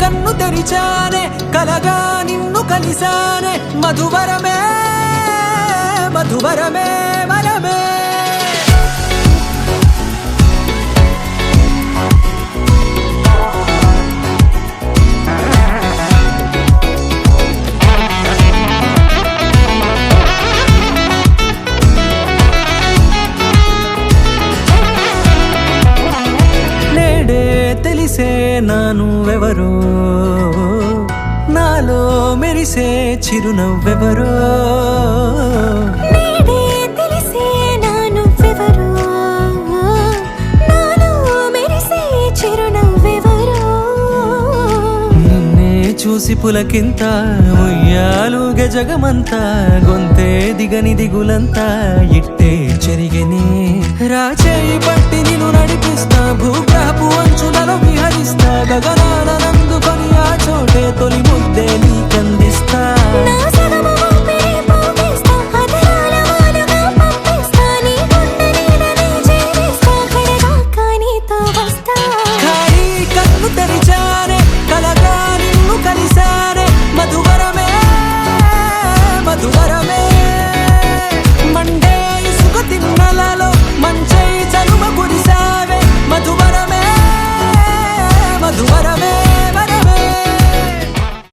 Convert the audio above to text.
కన్ను తెరిచానే కలగా నిన్ను కలిసానే మధువరమే మధువరమే వరమే తెలిసే నానువెవరో నాలో మెరిసే చిరునవ్వెవరో తెలిసే నానువెవరో నాలో మెరిసే చిరునవ్వెవరో నిన్నే చూసి పులకింత ఉయ్యాలుగ జగమంతా గొంతే దిగని దిగులంతా ఇట్టే చెరిగనే రాచేయి పట్టి నిన్ను నడిపిస్తా భూగ్రహపు అంచులలో విహరిస్తా గగనానందుకొని ఆ చోటే తొలి